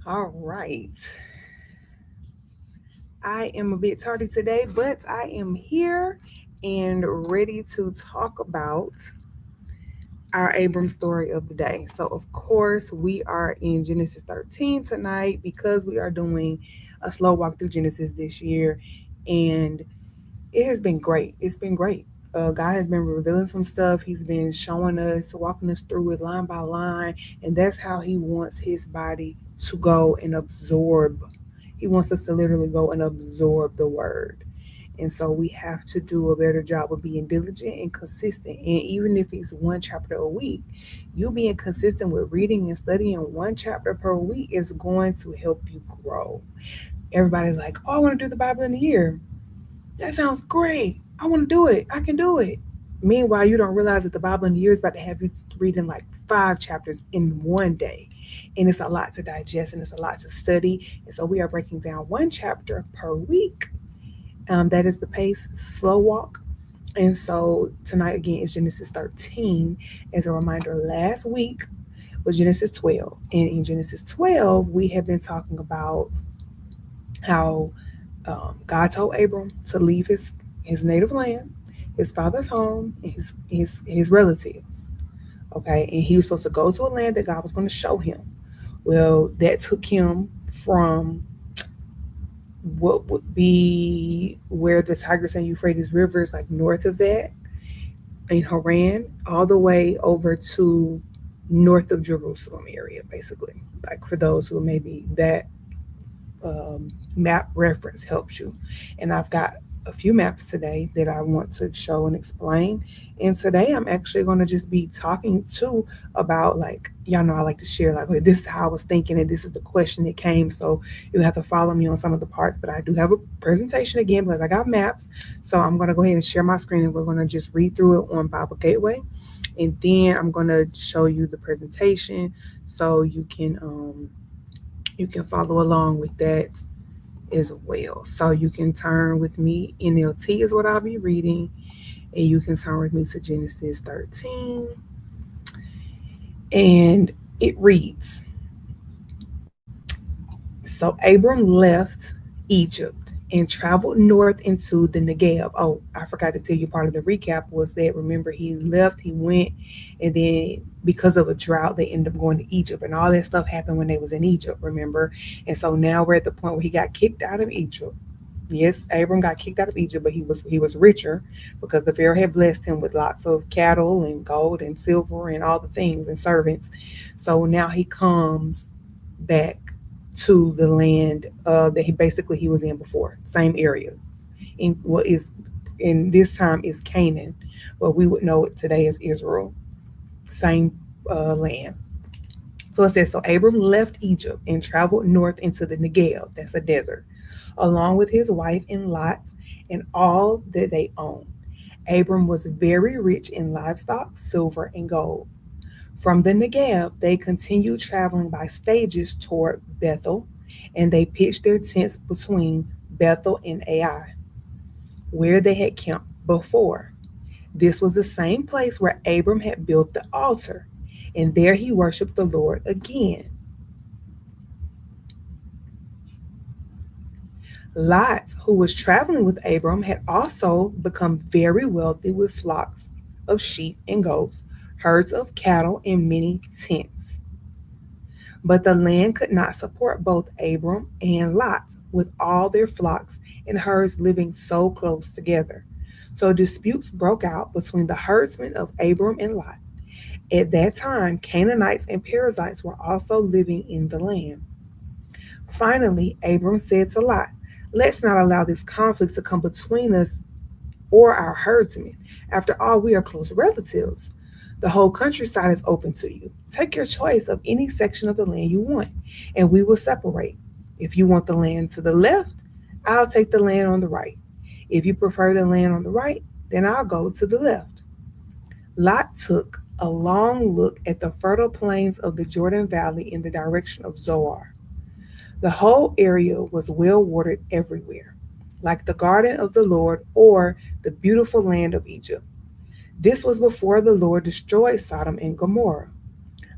All right. I am a bit tardy today, but I am here and ready to talk about our Abram story of the day. So, of course, we are in Genesis 13 tonight because we are doing a slow walk through Genesis this year. And it has been great. It's been great. God has been revealing some stuff. He's been showing us, walking us through it line by line. And that's how He wants His body to go and absorb. He wants us to literally go and absorb the word. And so we have to do a better job of being diligent and consistent. And even if it's one chapter a week, you being consistent with reading and studying one chapter per week is going to help you grow. Everybody's like, oh, I want to do the Bible in a year. That sounds great. I want to do it. I can do it. Meanwhile, you don't realize that the Bible in a year is about to have you reading like 5 chapters in one day. And it's a lot to digest and it's a lot to study. And so we are breaking down one chapter per week. That is the pace, slow walk. And so tonight again is Genesis 13. As a reminder, last week was Genesis 12. And in Genesis 12, we have been talking about how God told Abram to leave his native land, his father's home, and his relatives. Okay, and he was supposed to go to a land that God was going to show him. Well, that took him from what would be where the Tigris and Euphrates rivers, like north of that in Haran, all the way over to north of Jerusalem area, basically. Like for those who maybe that map reference helps you. And I've got a few maps today that I want to show and explain. And today I'm actually going to just be talking too about, like, y'all know I like to share, like, okay, this is how I was thinking and this is the question that came. So you have to follow me on some of the parts, but I do have a presentation again because I got maps. So I'm going to go ahead and share my screen and we're going to just read through it on Bible Gateway. And then I'm going to show you the presentation so you can follow along with that as well. So you can turn with me. NLT is what I'll be reading, and you can turn with me to Genesis 13. And it reads, so Abram left Egypt and traveled north into the Negev. Oh, I forgot to tell you, part of the recap was that, remember, he left, he went, and then because of a drought, they ended up going to Egypt, and all that stuff happened when they was in Egypt, remember? And so now we're at the point where he got kicked out of Egypt. Yes, Abram got kicked out of Egypt, but he was richer because the Pharaoh had blessed him with lots of cattle and gold and silver and all the things and servants. So now he comes back to the land that he was in before, same area. In what is in this time is Canaan, but we would know it today as Israel, same land. So it says, so Abram left Egypt and traveled north into the Negev, that's a desert, along with his wife and Lot and all that they owned. Abram was very rich in livestock, silver, and gold. From the Negev, they continued traveling by stages toward Bethel, and they pitched their tents between Bethel and Ai, where they had camped before. This was the same place where Abram had built the altar, and there he worshiped the Lord again. Lot, who was traveling with Abram, had also become very wealthy with flocks of sheep and goats, herds of cattle, and many tents. But the land could not support both Abram and Lot, with all their flocks and herds living so close together. So disputes broke out between the herdsmen of Abram and Lot. At that time, Canaanites and Perizzites were also living in the land. Finally, Abram said to Lot, let's not allow this conflict to come between us or our herdsmen. After all, we are close relatives. The whole countryside is open to you. Take your choice of any section of the land you want, and we will separate. If you want the land to the left, I'll take the land on the right. If you prefer the land on the right, then I'll go to the left. Lot took a long look at the fertile plains of the Jordan Valley in the direction of Zoar. The whole area was well watered everywhere, like the garden of the Lord or the beautiful land of Egypt. This was before the Lord destroyed Sodom and Gomorrah.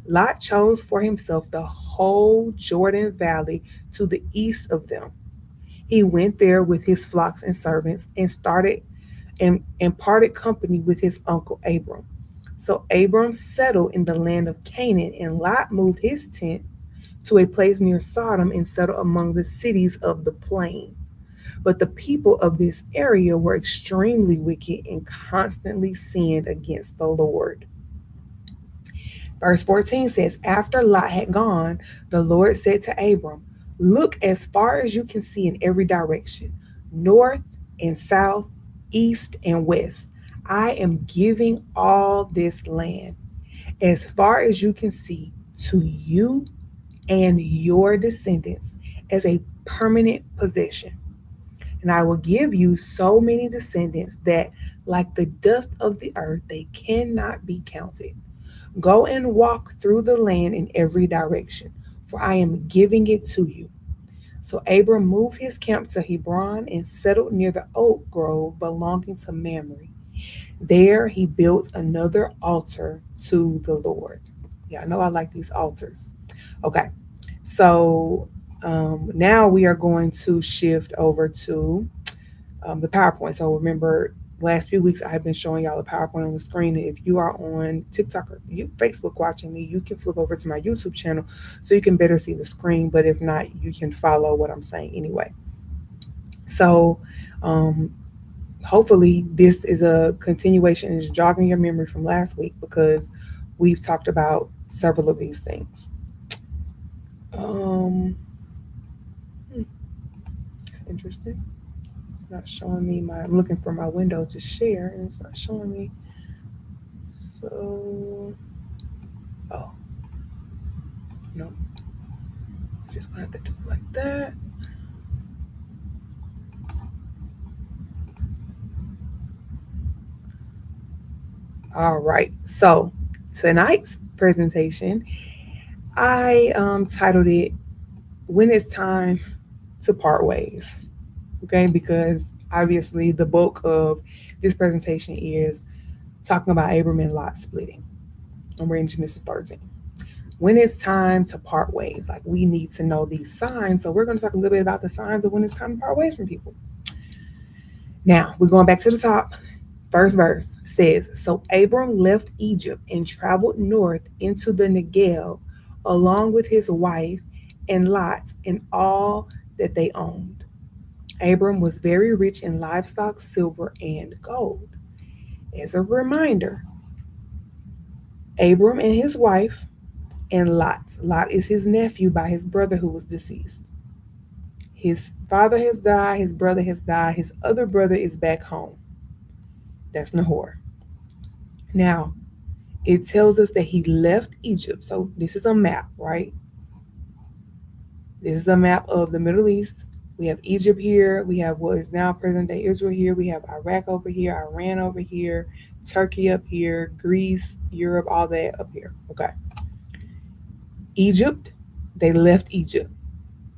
Lot chose for himself the whole Jordan Valley to the east of them. He went there with his flocks and servants and started and parted company with his uncle Abram. So Abram settled in the land of Canaan, and Lot moved his tent to a place near Sodom and settled among the cities of the plain. But the people of this area were extremely wicked and constantly sinned against the Lord. Verse 14 says, After Lot had gone, the Lord said to Abram, Look as far as you can see in every direction, north and south, east and west. I am giving all this land, as far as you can see, to you and your descendants as a permanent possession. And I will give you so many descendants that, like the dust of the earth, they cannot be counted. Go and walk through the land in every direction, for I am giving it to you. So Abram moved his camp to Hebron and settled near the oak grove belonging to Mamre. There he built another altar to the Lord. Yeah, I know I like these altars. Okay, so now we are going to shift over to the PowerPoint. So remember, last few weeks I have been showing y'all a PowerPoint on the screen. And if you are on TikTok or Facebook watching me, you can flip over to my YouTube channel so you can better see the screen. But if not, you can follow what I'm saying anyway. So um, hopefully this is a continuation and is jogging your memory from last week because we've talked about several of these things. Um, it's interesting. It's not showing me my. I'm looking for my window to share, and it's not showing me. So, oh no, just gonna have to do it like that. All right. So tonight's presentation, I titled it "When It's Time to Part Ways." Okay, because obviously the bulk of this presentation is talking about Abram and Lot splitting. And we're in Genesis 13. When it's time to part ways, like we need to know these signs. So we're going to talk a little bit about the signs of when it's time to part ways from people. Now, we're going back to the top. First verse says, So Abram left Egypt and traveled north into the Negev along with his wife and Lot and all that they owned. Abram was very rich in livestock, silver, and gold. As a reminder, Abram and his wife and Lot. Lot is his nephew by his brother who was deceased. His father has died, his brother has died, his other brother is back home. That's Nahor. Now, it tells us that he left Egypt. So this is a map, right? This is a map of the Middle East. We have Egypt here. We have what is now present day Israel here. We have Iraq over here, Iran over here, Turkey up here, Greece, Europe, all that up here. Okay. Egypt, they left Egypt.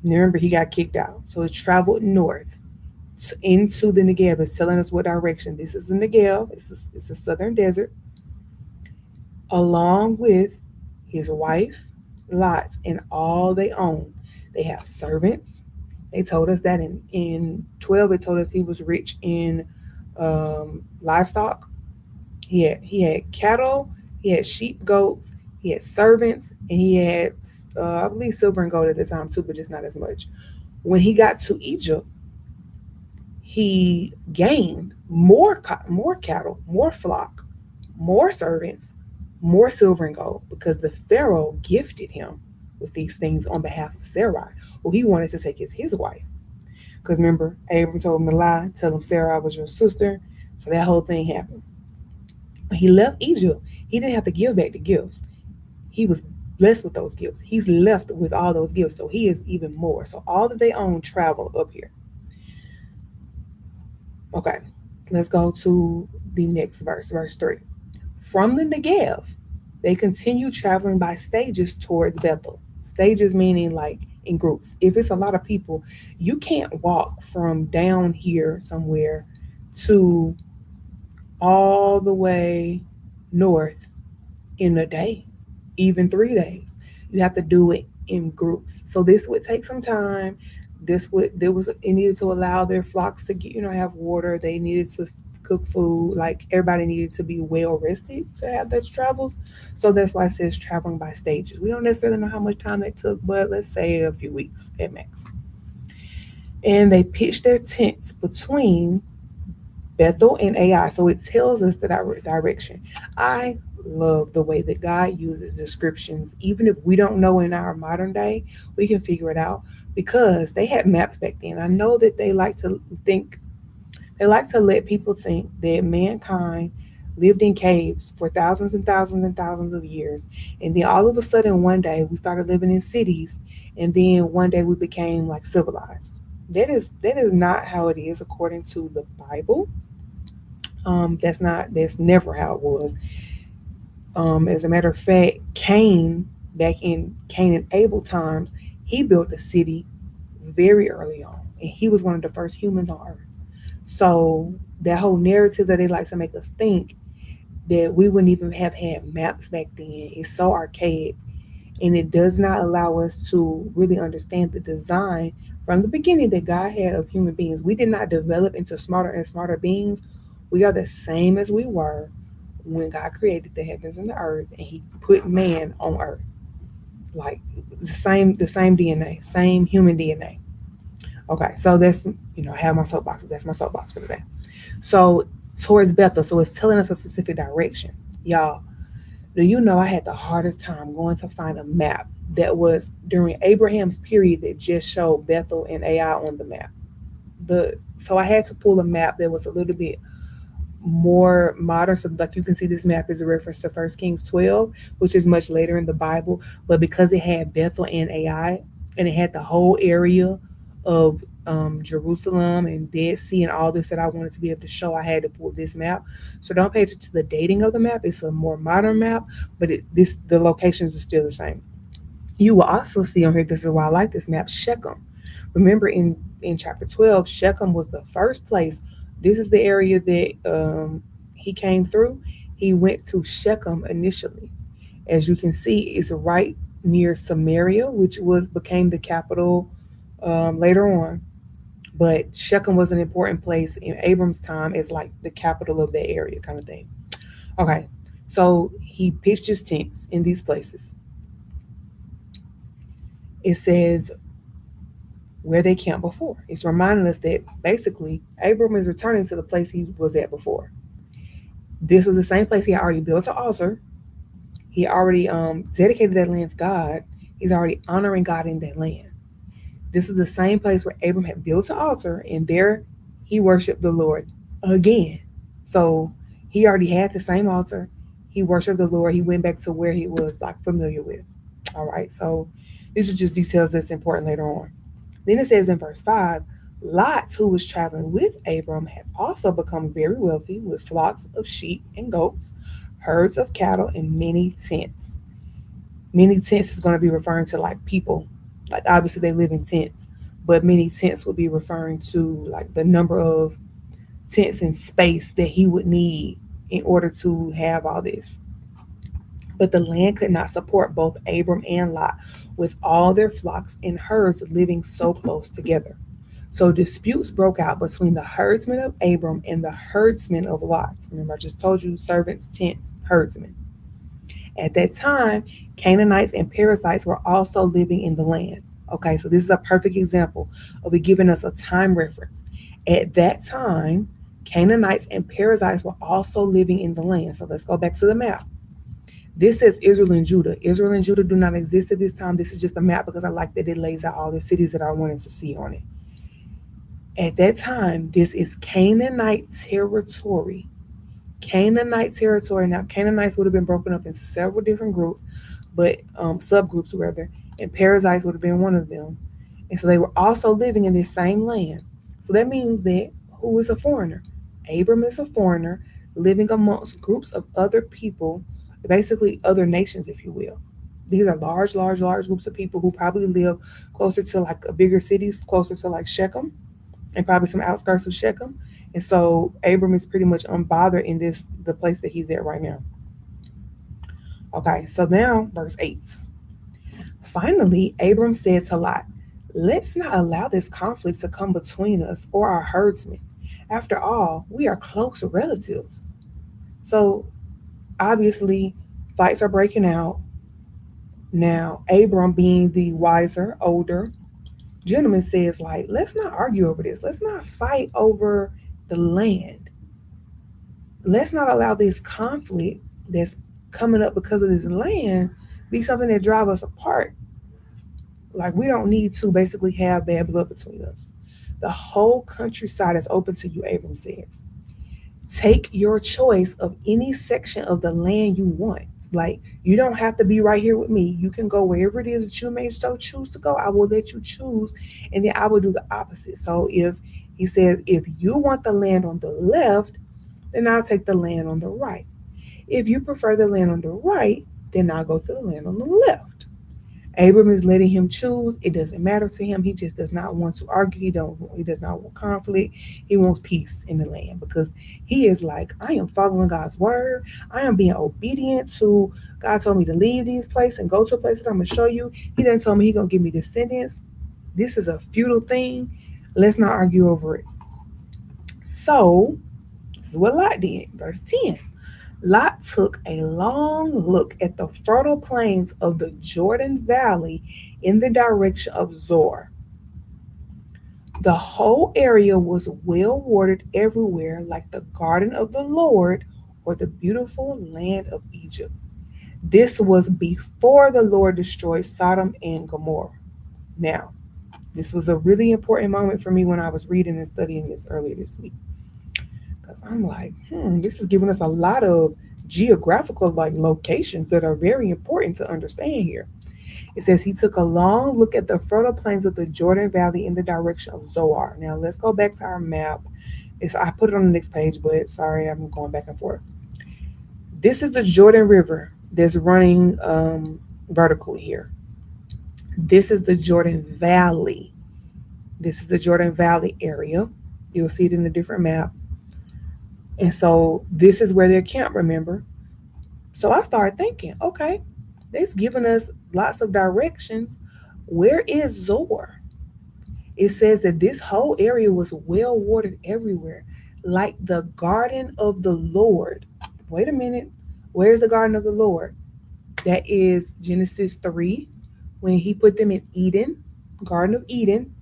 Remember, he got kicked out. So it traveled north into the Negev. It's telling us what direction. This is the Negev. It's the southern desert. Along with his wife, Lot, and all they own. They have servants. They told us that in 12, it told us he was rich in livestock. He had cattle, he had sheep, goats, he had servants, and he had, I believe, silver and gold at the time too, but just not as much. When he got to Egypt, he gained more cattle, more flock, more servants, more silver and gold because the Pharaoh gifted him with these things on behalf of Sarai. Well, he wanted to take his wife. Because remember, Abram told him to lie, tell him Sarah was your sister. So that whole thing happened. When he left Egypt, he didn't have to give back the gifts. He was blessed with those gifts. He's left with all those gifts. So he is even more. So all that they own travel up here. Okay, let's go to the next verse 3. From the Negev, they continue traveling by stages towards Bethel. Stages meaning like in groups. If it's a lot of people, you can't walk from down here somewhere to all the way north in a day. even 3 days. You have to do it in groups. So this would take some time. It needed to allow their flocks to get, have water. They needed to cook food. Like everybody needed to be well rested to have those travels. So that's why it says traveling by stages. We don't necessarily know how much time that took, but let's say a few weeks at max. And they pitched their tents between Bethel and Ai. So it tells us the direction. I love the way that God uses descriptions. Even if we don't know in our modern day, we can figure it out because they had maps back then. I know that they like to let people think that mankind lived in caves for thousands and thousands and thousands of years. And then all of a sudden, one day, we started living in cities. And then one day, we became like civilized. That is not how it is according to the Bible. That's never how it was. As a matter of fact, back in Cain and Abel times, he built a city very early on, and he was one of the first humans on earth. So that whole narrative that they like to make us think that we wouldn't even have had maps back then is so archaic, and it does not allow us to really understand the design from the beginning that God had of human beings. We did not develop into smarter and smarter beings. We are the same as we were when God created the heavens and the earth, and He put man on earth. Like the same DNA, same human DNA. Okay, so I have my soapbox. That's my soapbox for today. So towards Bethel, so it's telling us a specific direction. Y'all, do you know I had the hardest time going to find a map that was during Abraham's period that just showed Bethel and Ai on the map. So I had to pull a map that was a little bit more modern. So like you can see this map is a reference to 1 Kings 12, which is much later in the Bible. But because it had Bethel and Ai, and it had the whole area of Jerusalem and Dead Sea and all this that I wanted to be able to show, I had to pull this map. So don't pay attention to the dating of the map. It's a more modern map, but the locations are still the same. You will also see on here, this is why I like this map, Shechem. Remember in chapter 12, Shechem was the first place. This is the area that he came through. He went to Shechem initially. As you can see, it's right near Samaria, which became the capital later on. But Shechem was an important place in Abram's time as like the capital of that area, kind of thing. Okay, so he pitched his tents in these places. It says where they camped before. It's reminding us that basically Abram is returning to the place he was at before. This was the same place he had already built an altar. He already dedicated that land to God. He's already honoring God in that land. This was the same place where Abram had built an altar, and there he worshiped the Lord again. So he already had the same altar. He worshiped the Lord. He went back to where he was like familiar with. All right. So these are just details that's important later on. Then it says in verse 5, Lot, who was traveling with Abram, had also become very wealthy with flocks of sheep and goats, herds of cattle, and many tents. Many tents is going to be referring to like people. Like obviously they live in tents, but many tents would be referring to like the number of tents and space that he would need in order to have all this. But the land could not support both Abram and Lot, with all their flocks and herds living so close together. So disputes broke out between the herdsmen of Abram and the herdsmen of Lot. Remember, I just told you servants, tents, herdsmen. At that time, Canaanites and Perizzites were also living in the land. Okay, so this is a perfect example of it giving us a time reference. At that time, Canaanites and Perizzites were also living in the land. So let's go back to the map. This says Israel and Judah. Israel and Judah do not exist at this time. This is just a map because I like that it lays out all the cities that I wanted to see on it. At that time, this is Canaanite territory. Canaanite territory. Now, Canaanites would have been broken up into several different groups, but subgroups rather, and Perizzites would have been one of them. And so they were also living in this same land. So that means that who is a foreigner? Abram is a foreigner living amongst groups of other people, basically other nations, if you will. These are large, large, large groups of people who probably live closer to like a bigger cities, closer to like Shechem, and probably some outskirts of Shechem. And so Abram is pretty much unbothered in the place that he's at right now. Okay, so now verse 8. Finally, Abram said to Lot, let's not allow this conflict to come between us or our herdsmen. After all, we are close relatives. So obviously, fights are breaking out. Now, Abram, being the wiser, older gentleman, says, like, let's not argue over this. Let's not fight over the land. Let's not allow this conflict that's coming up because of this land be something that drive us apart. Like, we don't need to basically have bad blood between us. The whole countryside is open to you, Abram says. Take your choice of any section of the land you want. Like, you don't have to be right here with me. You can go wherever it is that you may so choose to go. I will let you choose, and then I will do the opposite. So if he says, if you want the land on the left, then I'll take the land on the right. If you prefer the land on the right, then I'll go to the land on the left. Abram is letting him choose. It doesn't matter to him. He just does not want to argue. He does not want conflict. He wants peace in the land because he is like, I am following God's word. I am being obedient to God told me to leave these places and go to a place that I'm gonna show you. He didn't tell me he gonna give me descendants. This is a futile thing. Let's not argue over it. So this is what Lot did. Verse 10. Lot took a long look at the fertile plains of the Jordan Valley in the direction of Zoar. The whole area was well watered everywhere, like the garden of the Lord or the beautiful land of Egypt. This was before the Lord destroyed Sodom and Gomorrah. Now, this was a really important moment for me when I was reading and studying this earlier this week. Because I'm like, this is giving us a lot of geographical like locations that are very important to understand here. It says he took a long look at the fertile plains of the Jordan Valley in the direction of Zoar. Now let's go back to our map. I put it on the next page, but sorry, I'm going back and forth. This is the Jordan River that's running vertically here. This is the Jordan Valley. This is the Jordan Valley area. You'll see it in a different map. And so this is where they're camped, remember? So I started thinking, okay, they've given us lots of directions. Where is Zor? It says that this whole area was well watered everywhere, like the garden of the Lord. Wait a minute. Where's the garden of the Lord? That is Genesis 3, when he put them in Eden, Garden of Eden.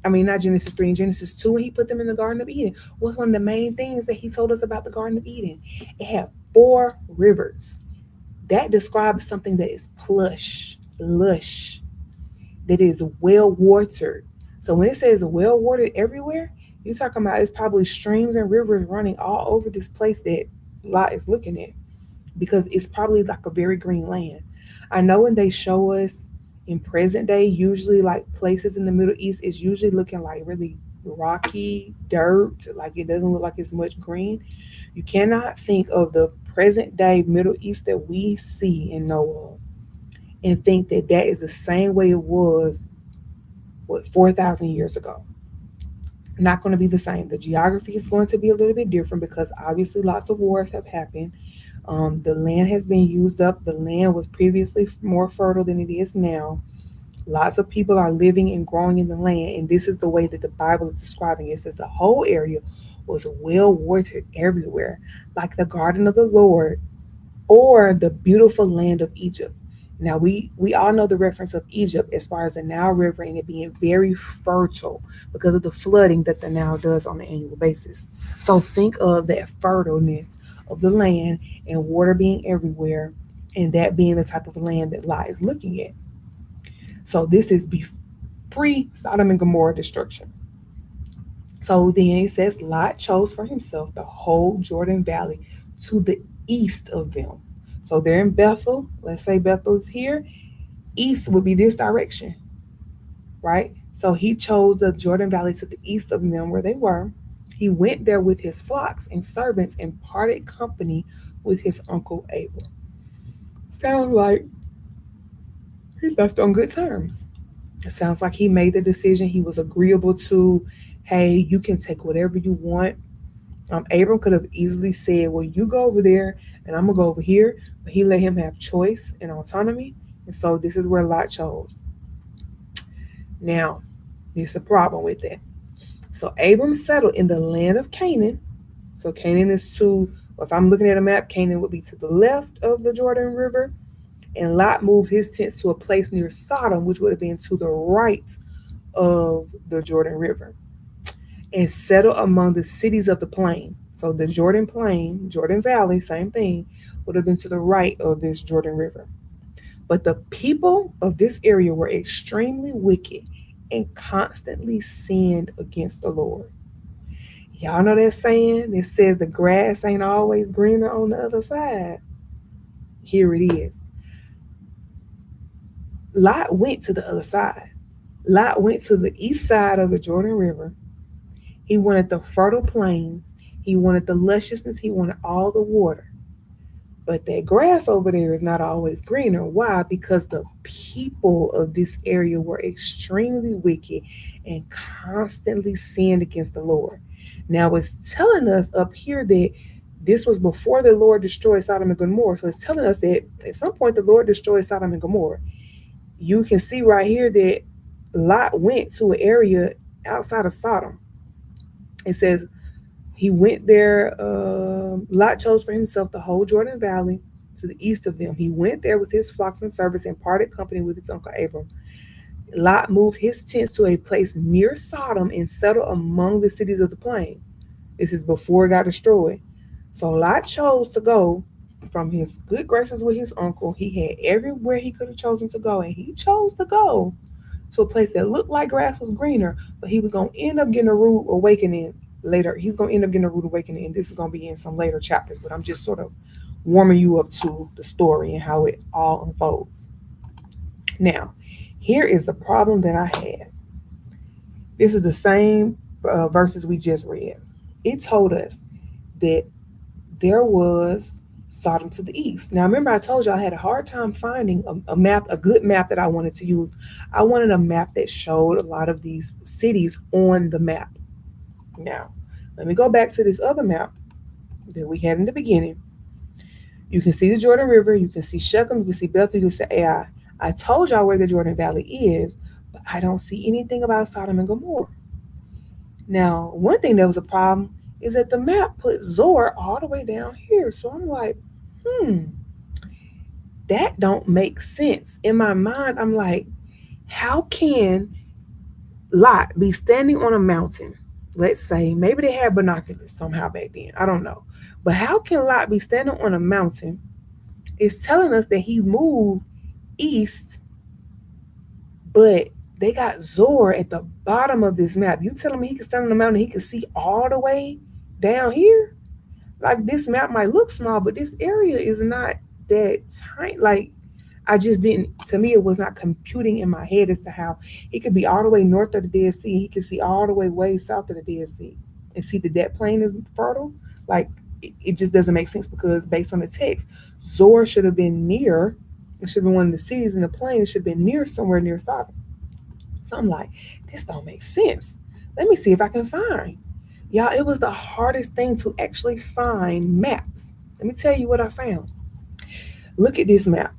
I mean, not Genesis 3, in Genesis 2, when he put them in the Garden of Eden. What's one of the main things that he told us about the Garden of Eden? It had 4 rivers. That describes something that is plush, lush, that is well watered. So when it says well watered everywhere, you're talking about it's probably streams and rivers running all over this place that Lot is looking at, because it's probably like a very green land. I know when they show us in present day, usually like places in the Middle East, it's usually looking like really rocky dirt, like it doesn't look like it's much green. You cannot think of the present day Middle East that we see and know of and think that that is the same way it was, what, 4,000 years ago. Not going to be the same. The geography is going to be a little bit different because obviously lots of wars have happened. The land has been used up. The land was previously more fertile than it is now. Lots of people are living and growing in the land, and this is the way that the Bible is describing it. It says the whole area was well watered everywhere, like the garden of the Lord or the beautiful land of Egypt. Now we all know the reference of Egypt as far as the Nile River and it being very fertile because of the flooding that the Nile does on an annual basis. So think of that fertileness of the land and water being everywhere, and that being the type of land that Lot is looking at. So this is pre Sodom and Gomorrah destruction. So then it says Lot chose for himself the whole Jordan Valley to the east of them. So they're in Bethel. Let's say Bethel is here. East would be this direction, right? So he chose the Jordan Valley to the east of them where they were. He went there with his flocks and servants and parted company with his uncle Abram. Sounds like he left on good terms. It sounds like he made the decision. He was agreeable to, hey, you can take whatever you want. Abram could have easily said, well, you go over there and I'm going to go over here. But he let him have choice and autonomy. And so this is where Lot chose. Now, there's a problem with that. So Abram settled in the land of Canaan. So Canaan is to, if I'm looking at a map, Canaan would be to the left of the Jordan River. And Lot moved his tents to a place near Sodom, which would have been to the right of the Jordan River, and settled among the cities of the plain. So the Jordan Plain, Jordan Valley, same thing, would have been to the right of this Jordan River. But the people of this area were extremely wicked and constantly sinned against the Lord. Y'all know that saying that says the grass ain't always greener on the other side. Here it is. Lot went to the other side. Lot went to the east side of the Jordan River. He wanted the fertile plains. He wanted the lusciousness. He wanted all the water. But that grass over there is not always greener. Why? Because the people of this area were extremely wicked and constantly sinned against the Lord. Now it's telling us up here that this was before the Lord destroyed Sodom and Gomorrah. So it's telling us that at some point the Lord destroyed Sodom and Gomorrah. You can see right here that Lot went to an area outside of Sodom. It says he went there. Lot chose for himself the whole Jordan Valley to the east of them. He went there with his flocks and servants and parted company with his uncle Abram. Lot moved his tents to a place near Sodom and settled among the cities of the plain. This is before it got destroyed. So Lot chose to go from his good graces with his uncle. He had everywhere he could have chosen to go, and he chose to go to a place that looked like grass was greener, but he was going to end up getting a rude awakening later. He's going to end up getting a rude awakening, and this is going to be in some later chapters, but I'm just sort of warming you up to the story and how it all unfolds. Now, here is the problem that I had. This is the same verses we just read. It told us that there was Sodom to the east. Now, remember, I told you I had a hard time finding a map, a good map that I wanted to use. I wanted a map that showed a lot of these cities on the map. Now, let me go back to this other map that we had in the beginning. You can see the Jordan River, you can see Shechem, you can see Bethel, you can see Ai. I told y'all where the Jordan Valley is, but I don't see anything about Sodom and Gomorrah. Now, one thing that was a problem is that the map put Zor all the way down here. So I'm like, that don't make sense. In my mind, I'm like, how can Lot be standing on a mountain? Let's say maybe they had binoculars somehow back then. I don't know. But how can Lot be standing on a mountain? It's telling us that he moved east, but they got Zor at the bottom of this map. You telling me he could stand on the mountain, he could see all the way down here? Like, this map might look small, but this area is not that tiny. Like, I just didn't, to me, it was not computing in my head as to how he could be all the way north of the Dead Sea. He could see all the way south of the Dead Sea and see that that plain is fertile. Like, it just doesn't make sense, because based on the text, Zor should have been near, it should have been one of the cities in the plain, it should have been near, somewhere near Sodom. So I'm like, this don't make sense. Let me see if I can find. Y'all, it was the hardest thing to actually find maps. Let me tell you what I found. Look at this map.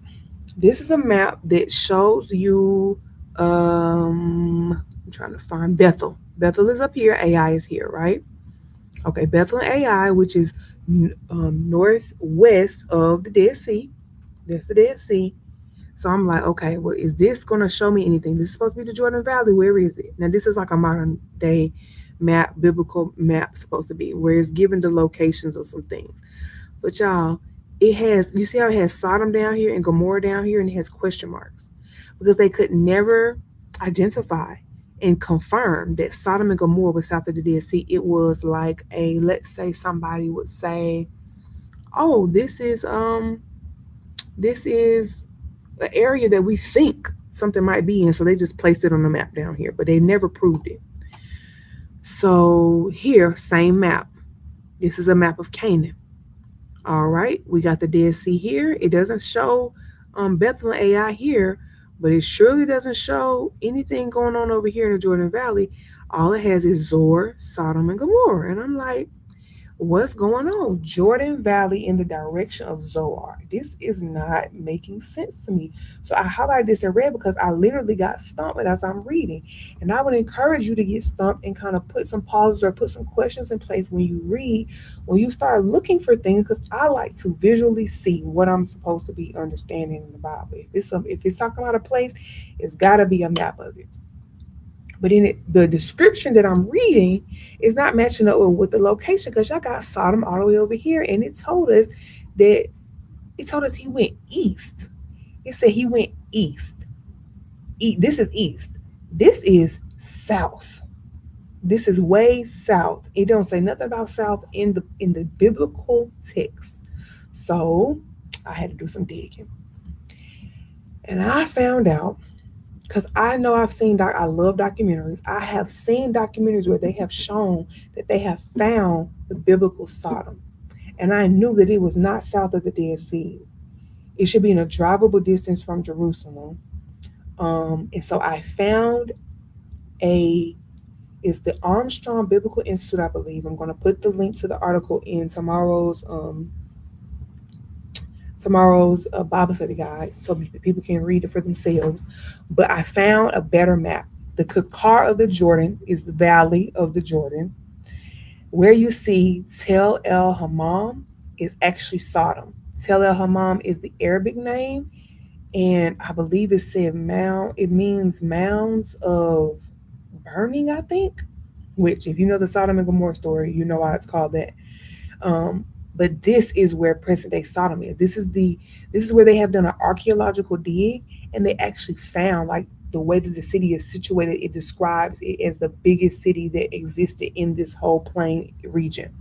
This is a map that shows you, I'm trying to find Bethel. Bethel is up here, Ai is here, right? Okay, Bethel and Ai, which is northwest of the Dead Sea. That's the Dead Sea. So I'm like, okay, well, is this going to show me anything? This is supposed to be the Jordan Valley. Where is it? Now, this is like a modern day map, biblical map supposed to be, where it's given the locations of some things. But y'all, it has, you see how it has Sodom down here and Gomorrah down here, and it has question marks, because they could never identify and confirm that Sodom and Gomorrah was south of the Dead Sea. It was like a, let's say somebody would say, oh, this is an area that we think something might be in. So they just placed it on the map down here, but they never proved it. So here, same map. This is a map of Canaan. All right, we got the Dead Sea here. It doesn't show Bethel and Ai here, but it surely doesn't show anything going on over here in the Jordan Valley. All it has is Zor, Sodom, and Gomorrah. And I'm like, What's going on? Jordan Valley in the direction of Zoar. This is not making sense to me. So I highlighted this in red because I literally got stumped as I'm reading. And I would encourage you to get stumped and kind of put some pauses or put some questions in place when you read, when you start looking for things, because I like to visually see what I'm supposed to be understanding in the Bible. If it's talking about a place, it's got to be a map of it. But in it, the description that I'm reading is not matching up with the location because y'all got Sodom all the way over here, and that it told us he went east. It said he went east. This is east. This is south. This is way south. It don't say nothing about south in the biblical text. So I had to do some digging, and I found out because I know I love documentaries. I have seen documentaries where they have shown that they have found the biblical Sodom. And I knew that it was not south of the Dead Sea. It should be in a drivable distance from Jerusalem. And so I found a, it's the Armstrong Biblical Institute, I believe. I'm going to put the link to the article in tomorrow's Bible study guide so people can read it for themselves. But I found a better map. The Kakar of the Jordan is the valley of the Jordan. Where you see Tel El Hammam is actually Sodom. Tel El Hammam is the Arabic name, and I believe it said mound. It means mounds of burning, I think. Which, if you know the Sodom and Gomorrah story, you know why it's called that. Um, but this is where present day Sodom is. This is where they have done an archaeological dig, and they actually found like the way that the city is situated. It describes it as the biggest city that existed in this whole plain region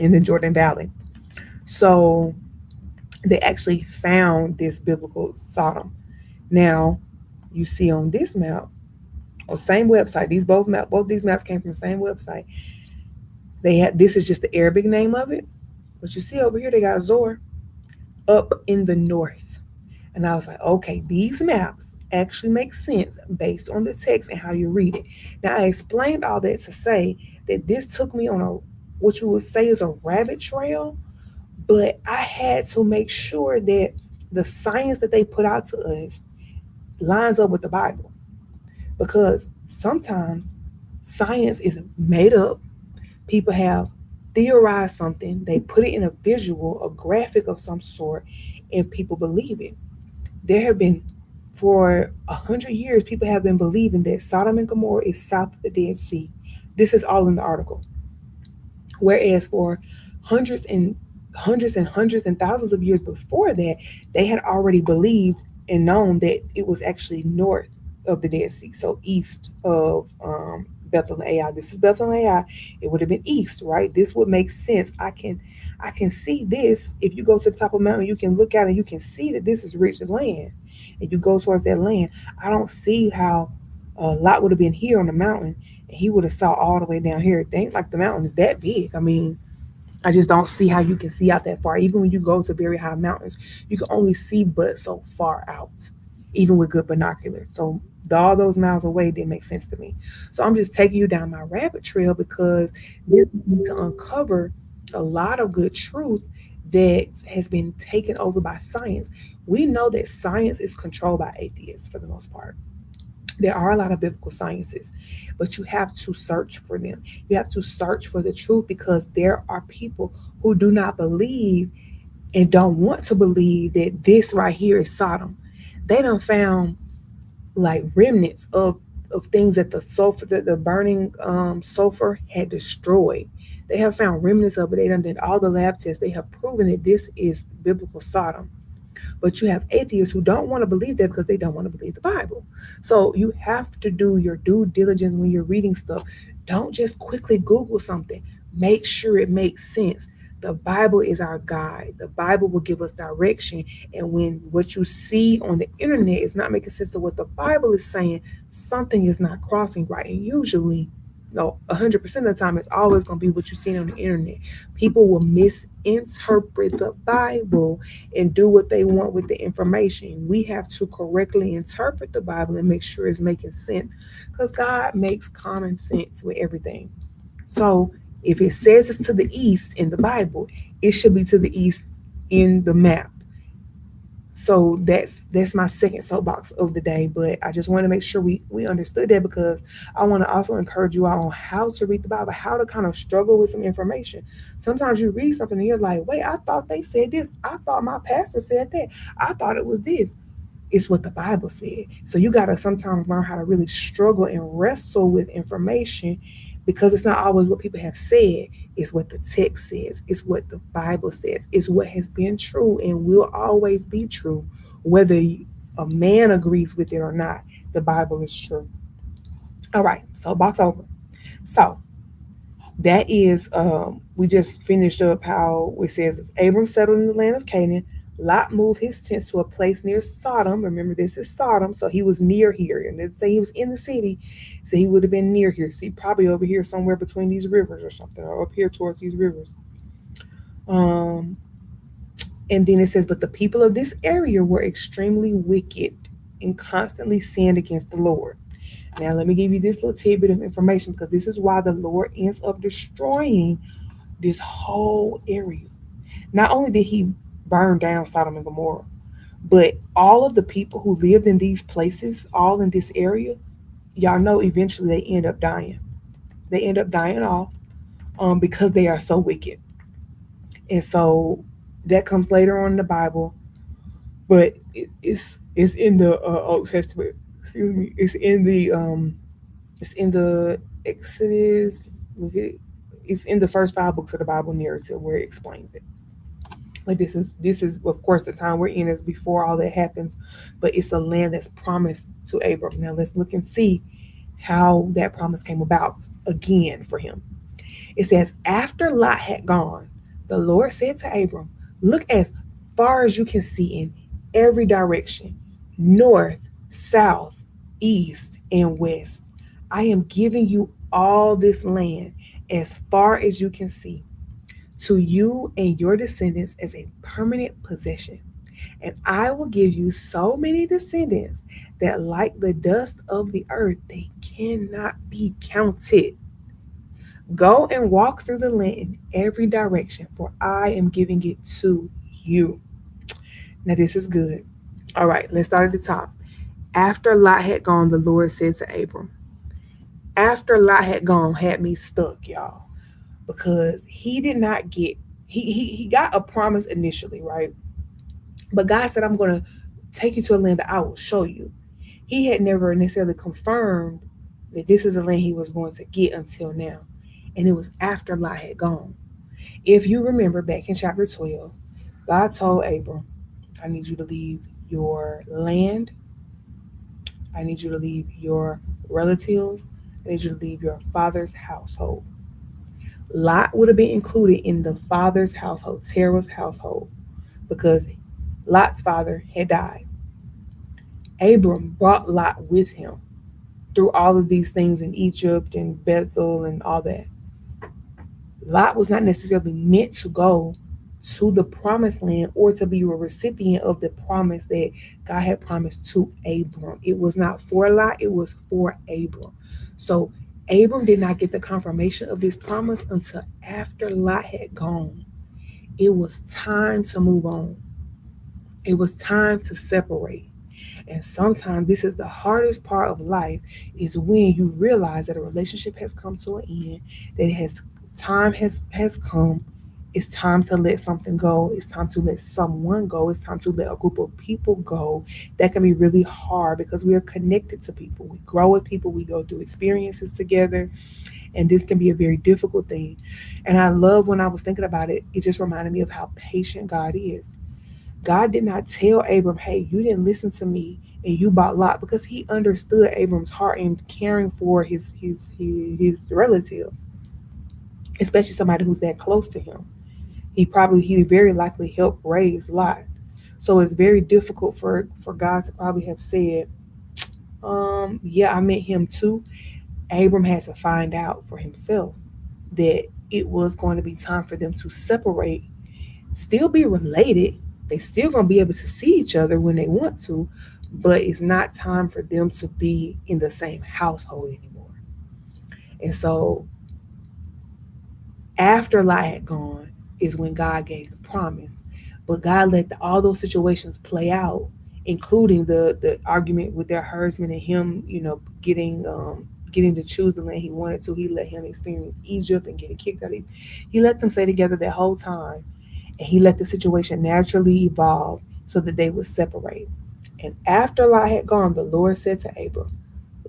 in the Jordan Valley. So they actually found this biblical Sodom. Now you see on this map, or same website. Both these maps came from the same website. They had this is just the Arabic name of it, but you see over here they got Zor up in the north. And I was like, okay, these maps actually make sense based on the text and how you read it. Now I explained all that to say that this took me on a what you would say is a rabbit trail, but I had to make sure that the science that they put out to us lines up with the Bible. Because sometimes science is made up. People have theorized something, they put it in a visual, a graphic of some sort, and people believe it. There have been, for 100 years, people have been believing that Sodom and Gomorrah is south of the Dead Sea. This is all in the article. Whereas for hundreds and hundreds and thousands of years before that, they had already believed and known that it was actually north of the Dead Sea, so east of Bethel and Ai. This is Bethel and Ai. It would have been east, right? This would make sense. I can see this. If you go to the top of the mountain, you can look at it. You can see that this is rich land, and you go towards that land. I don't see how Lot would have been here on the mountain, and he would have saw all the way down here. It ain't like the mountain is that big. I mean, I just don't see how you can see out that far. Even when you go to very high mountains, you can only see but so far out, even with good binoculars. So all those miles away didn't make sense to me. So I'm just taking you down my rabbit trail because this needs to uncover a lot of good truth that has been taken over by science. We know that science is controlled by atheists for the most part. There are a lot of biblical sciences, but you have to search for them. You have to search for the truth because there are people who do not believe and don't want to believe that this right here is Sodom. They done found like remnants of things that the burning sulfur had destroyed. They have found remnants of it. They done did all the lab tests. They have proven that this is biblical Sodom. But you have atheists who don't want to believe that because they don't want to believe the Bible. So you have to do your due diligence when you're reading stuff. Don't just quickly Google something. Make sure it makes sense. The Bible is our guide. The Bible will give us direction. And when what you see on the internet is not making sense to what the Bible is saying, something is not crossing right. And usually, no, 100% of the time, it's always going to be what you've seen on the internet. People will misinterpret the Bible and do what they want with the information. We have to correctly interpret the Bible and make sure it's making sense because God makes common sense with everything. So If it says it's to the east in the Bible, it should be to the east in the map. So that's my second soapbox of the day. But I just want to make sure we understood that, because I want to also encourage you all on how to read the Bible, how to kind of struggle with some information. Sometimes you read something and you're like, wait, I thought they said this. I thought my pastor said that. I thought it was this. It's what the Bible said. So you got to sometimes learn how to really struggle and wrestle with information, because it's not always what people have said. It's what the text says. It's what the Bible says. It's what has been true and will always be true, whether a man agrees with it or not. The Bible is true. All right, so box over. So that is, we just finished up how it says Abram settled in the land of Canaan. Lot moved his tents to a place near Sodom. Remember, this is Sodom, so he was near here. And didn't say he was in the city, so he would have been near here. See, probably over here somewhere between these rivers or something, or up here towards these rivers. Um, and then it says, but the people of this area were extremely wicked and constantly sinned against the Lord. Now, let me give you this little tidbit of information, because this is why the Lord ends up destroying this whole area. Not only did he burn down Sodom and Gomorrah, but all of the people who lived in these places, all in this area, y'all know eventually they end up dying. They end up dying off, because they are so wicked. And so that comes later on in the Bible, but it's in the Old Testament. Excuse me. It's in the Exodus. It's in the first five books of the Bible narrative where it explains it. Like this is of course the time we're in is before all that happens, but it's a land that's promised to Abram. Now let's look and see how that promise came about again for him. It says, after Lot had gone, the Lord said to Abram, look as far as you can see in every direction, north, south, east, and west. I am giving you all this land as far as you can see, to you and your descendants as a permanent possession. And I will give you so many descendants that, like the dust of the earth, they cannot be counted. Go and walk through the land in every direction, for I am giving it to you. Now, this is good. All right, let's start at the top. After Lot had gone, the Lord said to Abram, after Lot had gone, had me stuck, y'all, because he did not get, he got a promise initially, right? But God said, I'm going to take you to a land that I will show you. He had never necessarily confirmed that this is a land he was going to get until now. And it was after Lot had gone. If you remember back in chapter 12, God told Abram, I need you to leave your land. I need you to leave your relatives. I need you to leave your father's household. Lot would have been included in the father's household, Terah's household, because Lot's father had died. Abram brought Lot with him through all of these things in Egypt and Bethel and all that. Lot was not necessarily meant to go to the promised land or to be a recipient of the promise that God had promised to Abram. It was not for Lot, it was for Abram. So Abram did not get the confirmation of this promise until after Lot had gone. It was time to move on. It was time to separate. And sometimes this is the hardest part of life, is when you realize that a relationship has come to an end, that it has time has come. It's time to let something go. It's time to let someone go. It's time to let a group of people go. That can be really hard because we are connected to people. We grow with people. We go through experiences together. And this can be a very difficult thing. And I love, when I was thinking about it, it just reminded me of how patient God is. God did not tell Abram, hey, you didn't listen to me and you bought Lot, because he understood Abram's heart in caring for his relatives, especially somebody who's that close to him. He very likely helped raise Lot. So it's very difficult for God to probably have said, yeah, I meant him too. Abram had to find out for himself that it was going to be time for them to separate, still be related. They still gonna be able to see each other when they want to, but it's not time for them to be in the same household anymore. And so After Lot had gone is when God gave the promise. But God let all those situations play out, including the argument with their herdsmen and him, getting to choose the land he wanted to. He let him experience Egypt and getting kicked out. He let them stay together that whole time, and he let the situation naturally evolve so that they would separate. And after Lot had gone, the Lord said to Abram,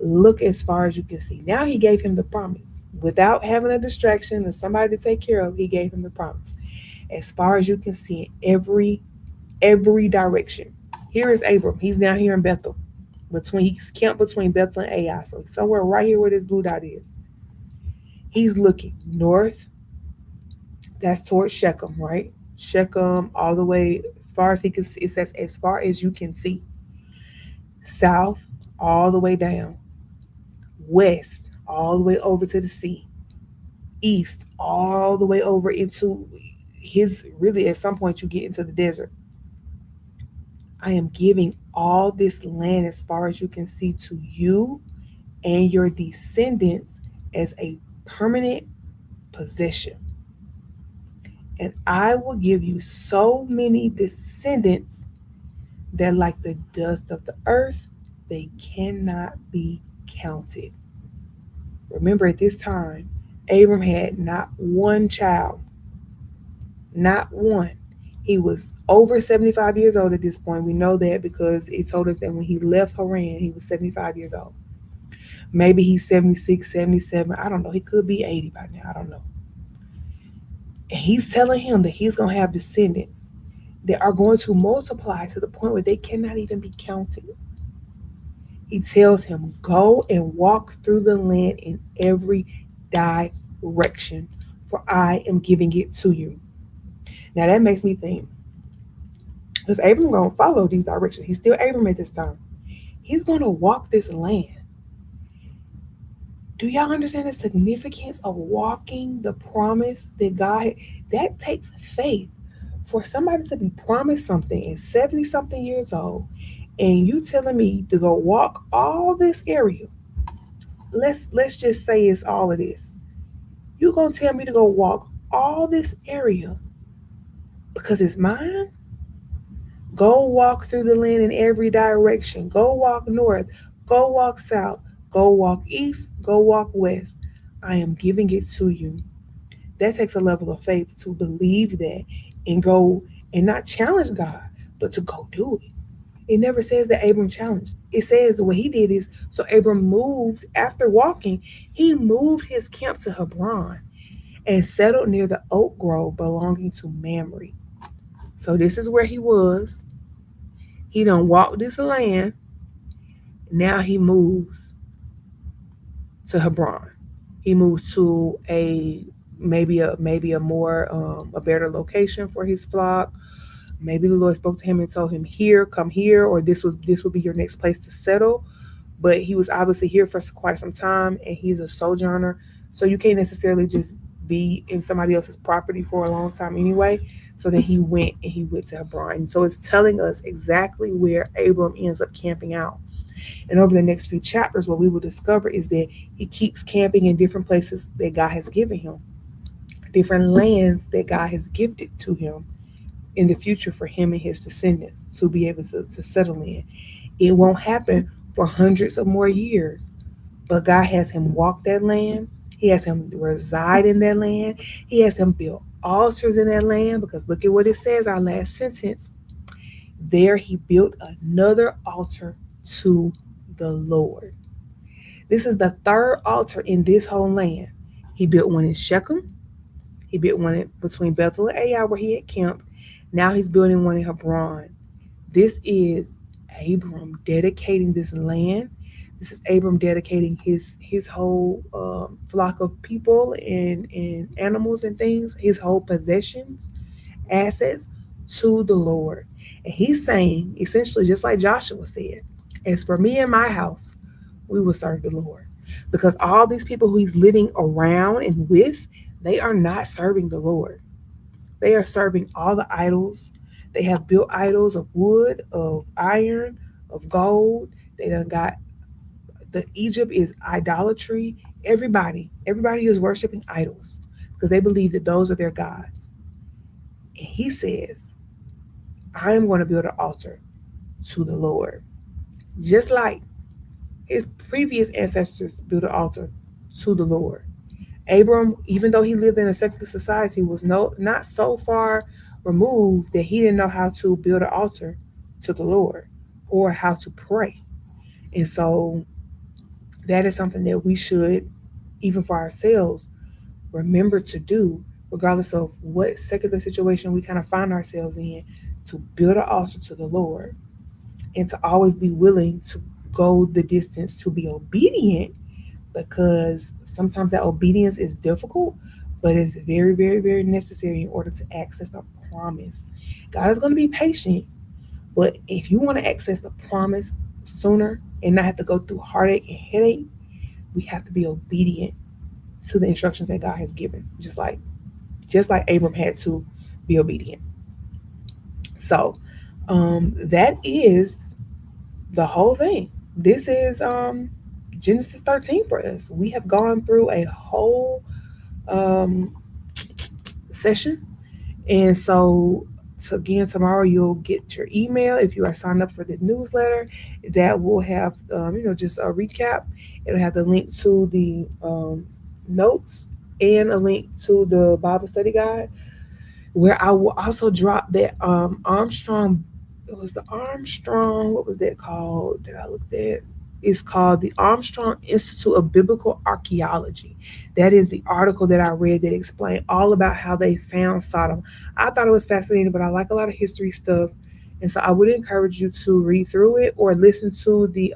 "Look as far as you can see." Now he gave him the promise. Without having a distraction or somebody to take care of, he gave him the promise. As far as you can see in every direction. Here is Abram. He's down here in Bethel. He's camped between Bethel and Ai. So he's somewhere right here where this blue dot is. He's looking north, that's towards Shechem, right? Shechem all the way as far as he can see. It says as far as you can see. South, all the way down. West, all the way over to the sea. East, all the way over into his, really at some point you get into the desert. I am giving all this land as far as you can see to you and your descendants as a permanent possession. And I will give you so many descendants that, like the dust of the earth, they cannot be counted. Remember, at this time, Abram had not one child, not one. He was over 75 years old at this point. We know that because it told us that when he left Haran, he was 75 years old. Maybe he's 76, 77. I don't know. He could be 80 by now. I don't know. And he's telling him that he's going to have descendants that are going to multiply to the point where they cannot even be counted. He tells him, go and walk through the land in every direction, for I am giving it to you. Now that makes me think, because Abram going to follow these directions. He's still Abram at this time. He's going to walk this land. Do y'all understand the significance of walking the promise that God, that takes faith for somebody to be promised something at 70 something years old, and you telling me to go walk all this area. Let's just say it's all of this. You gonna tell me to go walk all this area because it's mine? Go walk through the land in every direction. Go walk north. Go walk south. Go walk east. Go walk west. I am giving it to you. That takes a level of faith to believe that and go and not challenge God, but to go do it. It never says that Abram challenged. It says what he did is, so Abram moved after walking, he moved his camp to Hebron and settled near the oak grove belonging to Mamre. So this is where he was. He done walked this land. Now he moves to Hebron. He moves to maybe a more a better location for his flock. Maybe the Lord spoke to him and told him, here, come here, or this would be your next place to settle. But he was obviously here for quite some time, and he's a sojourner, so you can't necessarily just be in somebody else's property for a long time anyway. So then he went to Abram. And so it's telling us exactly where Abram ends up camping out. And over the next few chapters, what we will discover is that he keeps camping in different places that God has given him, different lands that God has gifted to him in the future for him and his descendants to be able to settle in. It won't happen for hundreds of more years, but God has him walk that land. He has him reside in that land. He has him build altars in that land, because look at what it says, our last sentence. There he built another altar to the Lord. This is the third altar in this whole land. He built one in Shechem. He built one between Bethel and Ai where he had camped. Now he's building one in Hebron. This is Abram dedicating this land. This is Abram dedicating his whole flock of people and animals and things, his whole possessions, assets, to the Lord. And he's saying, essentially, just like Joshua said, as for me and my house, we will serve the Lord. Because all these people who he's living around and with, they are not serving the Lord. They are serving all the idols. They have built idols of wood, of iron, of gold. They done got the Egypt is idolatry. Everybody is worshiping idols. because they believe that those are their gods. And he says, I am going to build an altar to the Lord. Just like his previous ancestors built an altar to the Lord. Abram, even though he lived in a secular society, was not so far removed that he didn't know how to build an altar to the Lord or how to pray. And so that is something that we should, even for ourselves, remember to do, regardless of what secular situation we kind of find ourselves in, to build an altar to the Lord and to always be willing to go the distance to be obedient, because sometimes that obedience is difficult, but it's very, very, very necessary in order to access the promise. God is going to be patient, but if you want to access the promise sooner and not have to go through heartache and headache, we have to be obedient to the instructions that God has given, just like Abram had to be obedient. So that is the whole thing. This is Genesis 13 for us. We have gone through a whole um, session. And so again, tomorrow you'll get your email if you are signed up for the newsletter. That will have, just a recap. It'll have the link to the notes and a link to the Bible study guide, where I will also drop that Armstrong. It was the Armstrong. What was that called? That I looked at. It's called the Armstrong Institute of Biblical Archaeology. That is the article that I read that explained all about how they found Sodom. I thought it was fascinating, but I like a lot of history stuff, and so I would encourage you to read through it or listen to the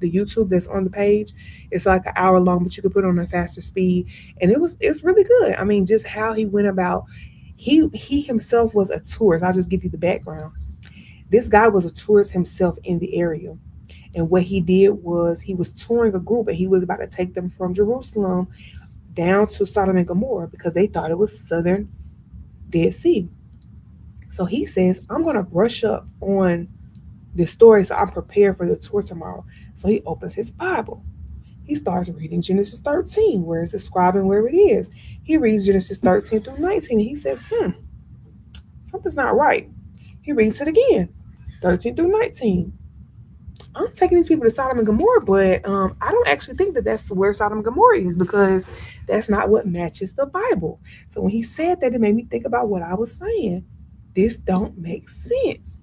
YouTube that's on the page. It's like an hour long, but you could put it on a faster speed, and it's really good. I mean, just how he went about. He himself was a tourist. I'll just give you the background. This guy was a tourist himself in the area. And what he did was he was touring a group and he was about to take them from Jerusalem down to Sodom and Gomorrah because they thought it was southern Dead Sea. So he says, I'm going to brush up on this story so I'm prepared for the tour tomorrow. So he opens his Bible. He starts reading Genesis 13, where it's describing where it is. He reads Genesis 13 through 19 and he says, something's not right. He reads it again, 13 through 19. I'm taking these people to Sodom and Gomorrah, but I don't actually think that that's where Sodom and Gomorrah is, because that's not what matches the Bible. So when he said that, it made me think about what I was saying. This don't make sense.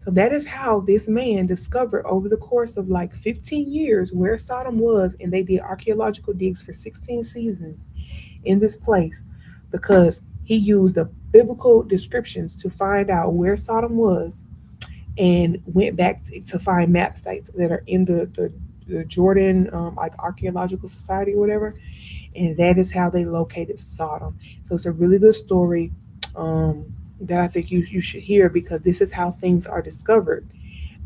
So that is how this man discovered over the course of like 15 years where Sodom was, and they did archaeological digs for 16 seasons in this place, because he used the biblical descriptions to find out where Sodom was, and went back to find map sites that are in the Jordan like archaeological society or whatever, and that is how they located Sodom. So it's a really good story that I think you should hear, because this is how things are discovered.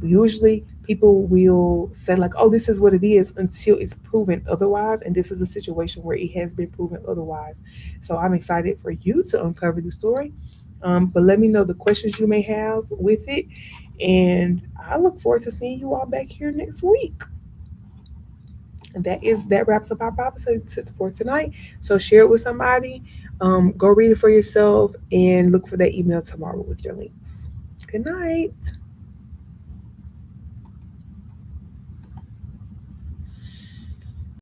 Usually people will say like, oh, this is what it is, until it's proven otherwise, and this is a situation where it has been proven otherwise. So I'm excited for you to uncover the story, but let me know the questions you may have with it, and I look forward to seeing you all back here next week. And that wraps up our Bible study for tonight. So share it with somebody, go read it for yourself, and look for that email tomorrow with your links. Good night.